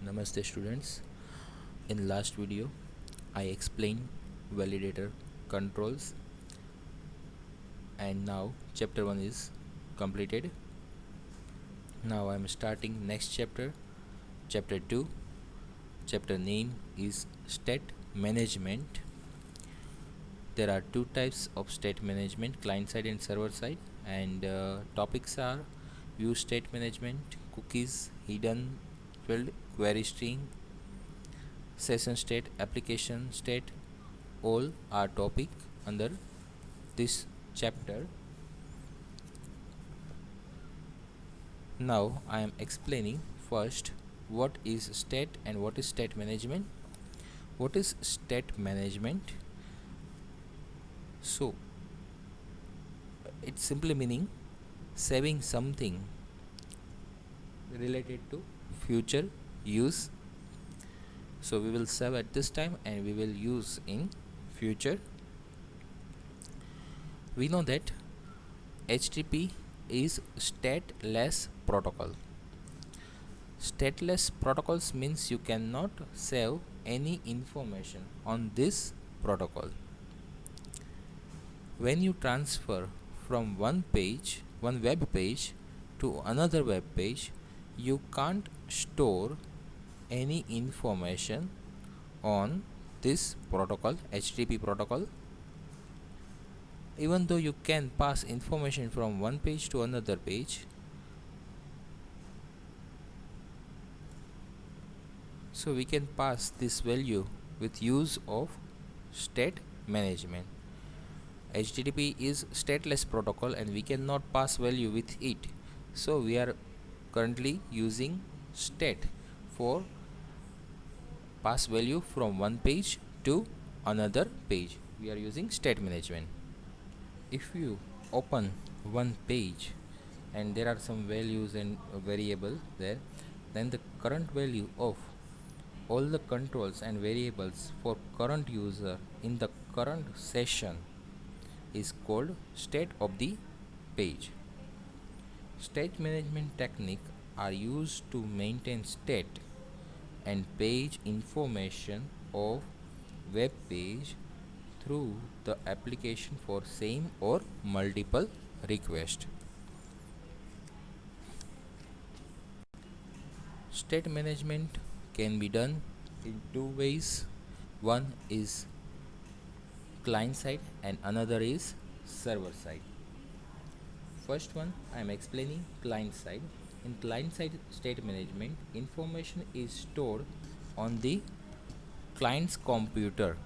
Namaste students. In last video I explained validator controls and now chapter 1 is completed. Now I am starting next chapter 2. Chapter name is state management. There are two types of state management, client side and server side, and topics are view state management, cookies, hidden field, query string, session state, application state. All are topic under this chapter. Now I am explaining first what is state and what is state management. What is state management? So it's simply meaning saving something related to future use. So we will save at this time and we will use in future. We know that HTTP is stateless protocol. Stateless protocols means you cannot save any information on this protocol. When you transfer from one web page to another web page, you can't store any information on this protocol, HTTP protocol. Even though you can pass information from one page to another page, so we can pass this value with use of state management. HTTP is stateless protocol and we cannot pass value with it, so we are currently using state for pass value from one page to another page. We are using state management. If you open one page and there are some values and variable there, then the current value of all the controls and variables for current user in the current session is called state of the page. State management techniques are used to maintain state and page information of web page through the application for same or multiple requests. State management can be done in two ways. One is client side and another is server side. First one I am explaining client side. In client side state management, information is stored on the client's computer.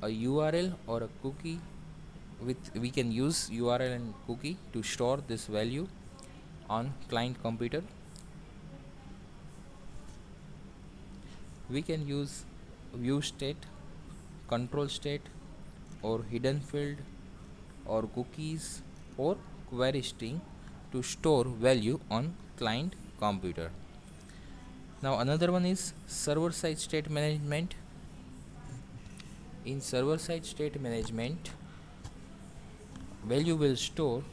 A URL or a cookie, we can use URL and cookie to store this value on client computer. We can use view state, control state, or hidden field, or cookies, or query string to store value on client computer. Now another one is server side state management. In server side state management, value will store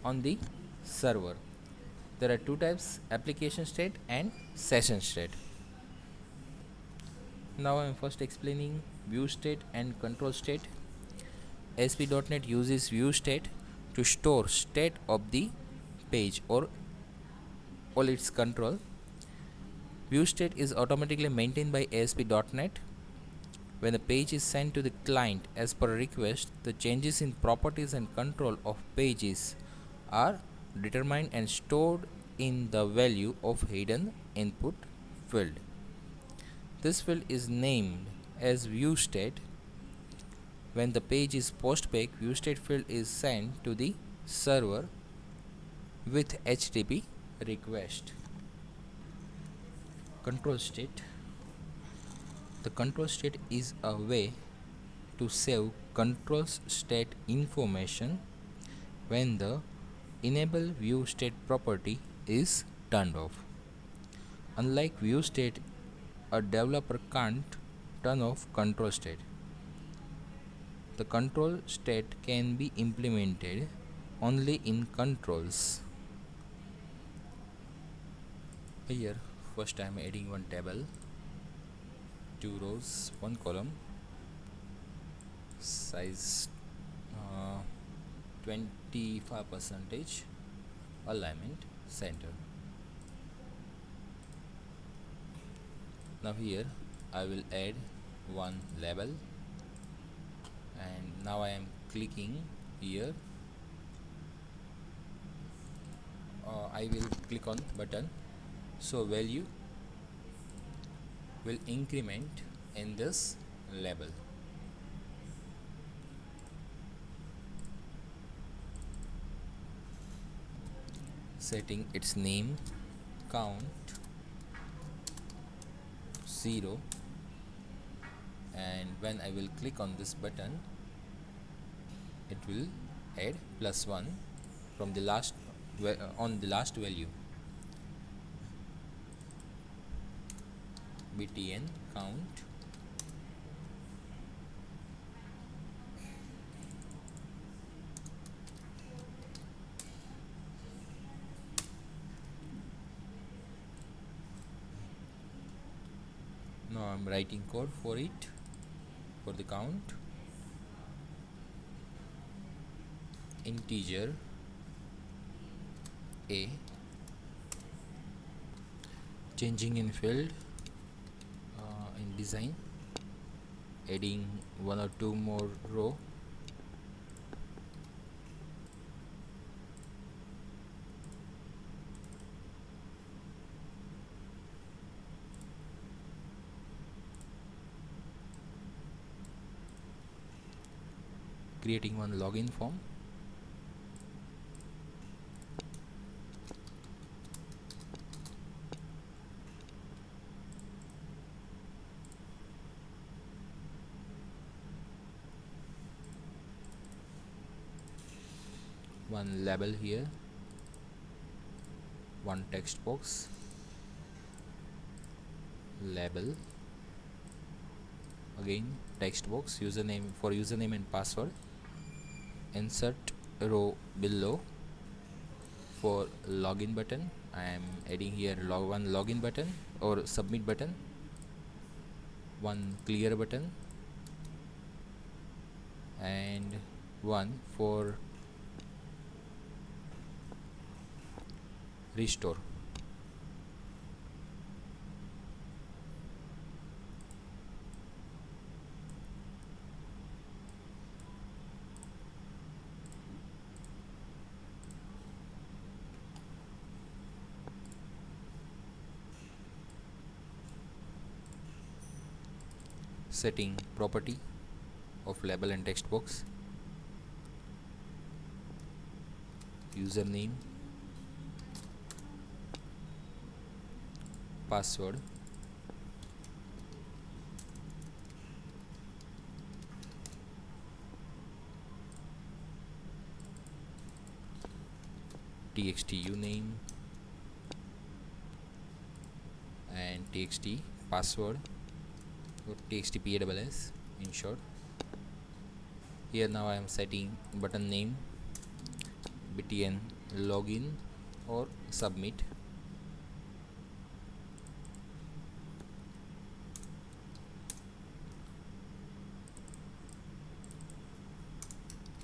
on the server. There are two types, application state and session state. Now I am first explaining view state and control state. ASP.NET uses view state to store state of the page or all its control. View state is automatically maintained by ASP.NET. When the page is sent to the client as per request, the changes in properties and control of pages are determined and stored in the value of hidden input field. This field is named as view state. When the page is postback, view state field is sent to the server with HTTP request. Control state. The control state is a way to save control state information when the enable view state property is turned off. Unlike view state, a developer can't turn off control state. The control state can be implemented only in controls. Here first I am adding one table, 2 rows, 1 column, size 25 percentage, alignment center. Now here I will add one label, and now I am clicking here. I will click on button, so value will increment in this label. Setting its name, count 0, and when I will click on this button, it will add +1 from the last on the last value. btn count now I'm writing code for it, for the count. Integer a, changing in field, in design, adding 1 or 2 more row, creating one login form, one label here, one text box, label, again text box, username for username and password, insert row below for login button. I am adding here one login button or submit button, one clear button, and one for restore. Setting property of label and text box, username, password, txt uname, and txt password, or txt PASS in short. Here now I am setting button name, btn login or submit.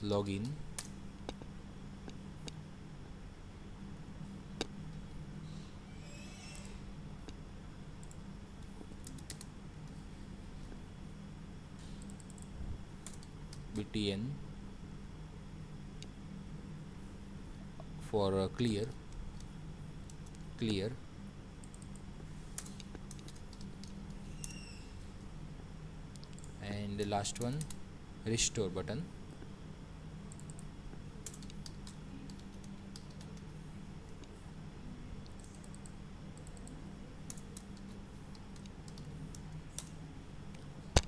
Login, btn for clear, and the last one restore button.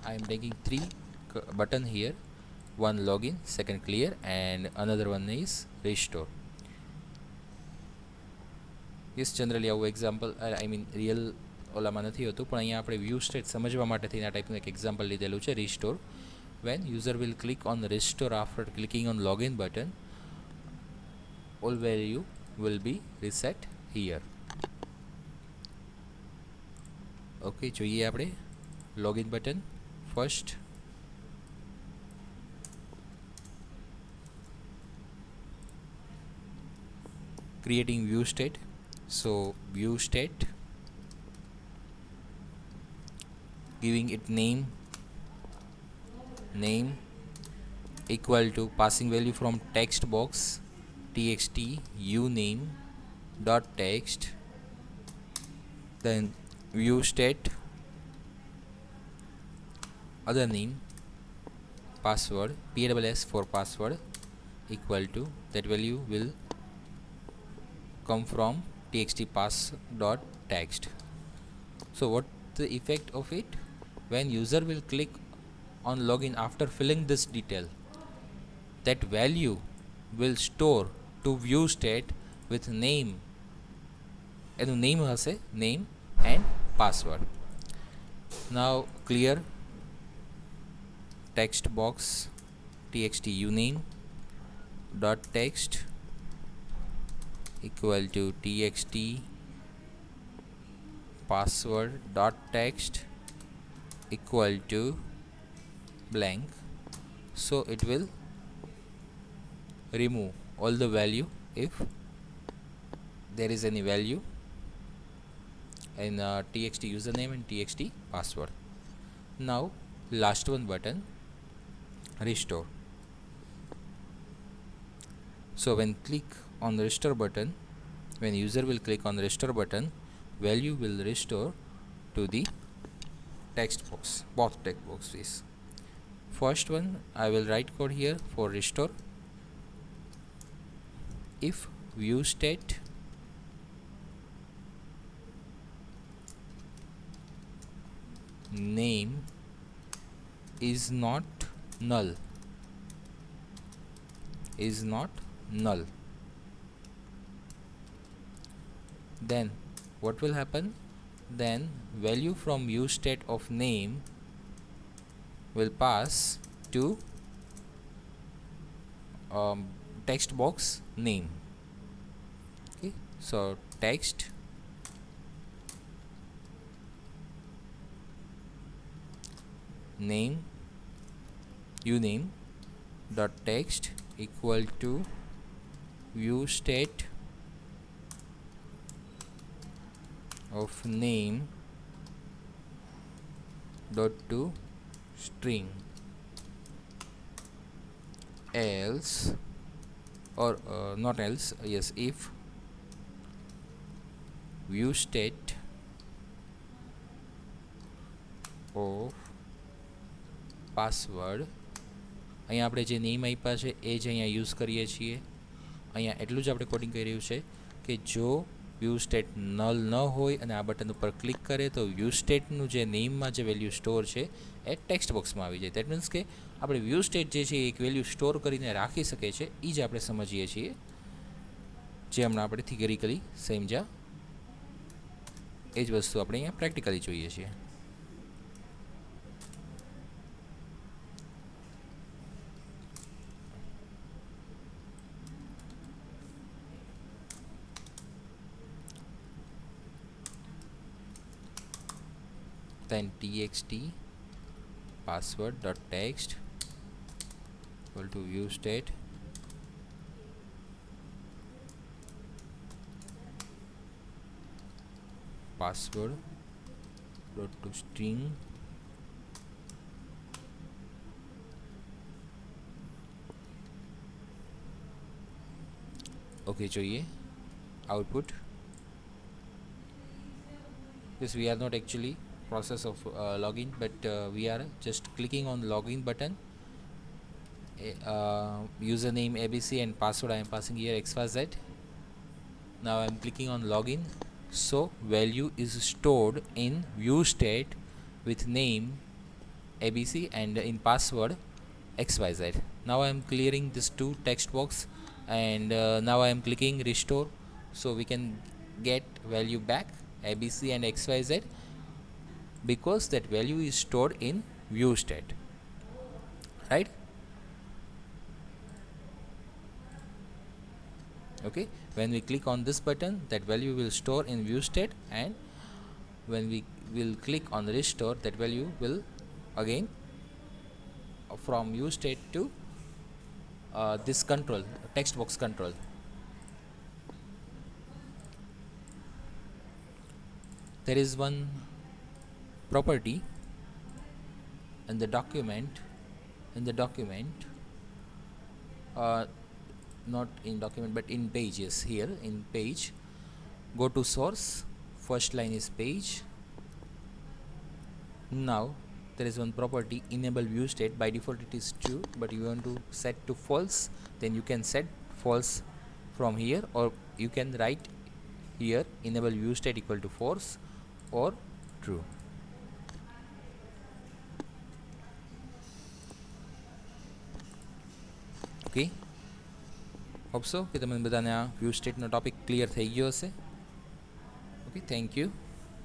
I am taking 3 button here, one login, second clear, and another one is restore. Yes, generally આવું example I mean real ઓલામાં નથી હોતું, પણ અહીંયા આપણે view state સમજવા માટે થઈને આ ટાઈપનું એક એક્ઝામ્પલ લીધેલું છે. Restore, when user will click on restore after clicking on login button, all value will be reset here. Okay, જોઈએ આપણે login button. First creating view state. So view state, giving it name equal to passing value from text box txt uname dot text, then view state other name password PWS for password equal to that value will come from txt pass dot text. So what the effect of it? When user will click on login after filling this detail, that value will store to view state with name. એનું name હશે, name and password. Now clear text box txt uname dot text equal to txt password dot text equal to blank. So it will remove all the value if there is any value in txt username and txt password. Now last one button, restore. So when click on the restore button, when user will click on the restore button, value will restore to the text box, both text boxes. First one I will write code here for restore. If view state name is not null, then what will happen? Then value from view state of name will pass to text box name. Okay, so text name uname dot text equal to view state of name dot to string, else or not else, yes, if view state of password, અહીંયા આપણે જે name આપ્યા છે એ જ અહીંયા use કરીએ છીએ. અહીંયા એટલું જ આપણે કોડિંગ કરી રહ્યું છે કે જો વ્યૂ સ્ટેટ નલ ન હોય અને આ બટન ઉપર ક્લિક કરે તો વ્યૂ સ્ટેટનું જે નેમમાં જે વેલ્યુ સ્ટોર છે એ ટેક્સ્ટ બોક્સમાં આવી જાય. દેટ મીન્સ કે આપણે વ્યૂ સ્ટેટ જે છે એક વેલ્યુ સ્ટોર કરીને રાખી શકે છે, એ જ આપણે સમજીએ છીએ, જે હમણાં આપણે થિયરિકલી સમજ્યા એ જ વસ્તુ આપણે અહીંયા પ્રેક્ટિકલી જોઈએ છીએ. then txt password dot text equal to view state password dot to string okay, જોઈએ output. Yes, we are not actually process of login, but we are just clicking on login button. Username abc and password I am passing here xyz. Now I am clicking on login, so value is stored in view state with name abc and in password xyz. Now I am clearing this two text box and now I am clicking restore, so we can get value back abc and xyz because that value is stored in view state, right? Okay, when we click on this button, that value will store in view state, and when we we'll click on restore, that value will again from use state to this control, text box control. There is one property in the document, uh, not in document but in pages. Here in page, go to source, first line is page. Now there is one property, enable view state. By default it is true, but you want to set to false, then you can set false from here, or you can write here enable view state equal to false or true. Okay, hope so કે તમને બધાને આ view સ્ટેટનો topic clear થઈ ગયો હશે. Okay, thank you.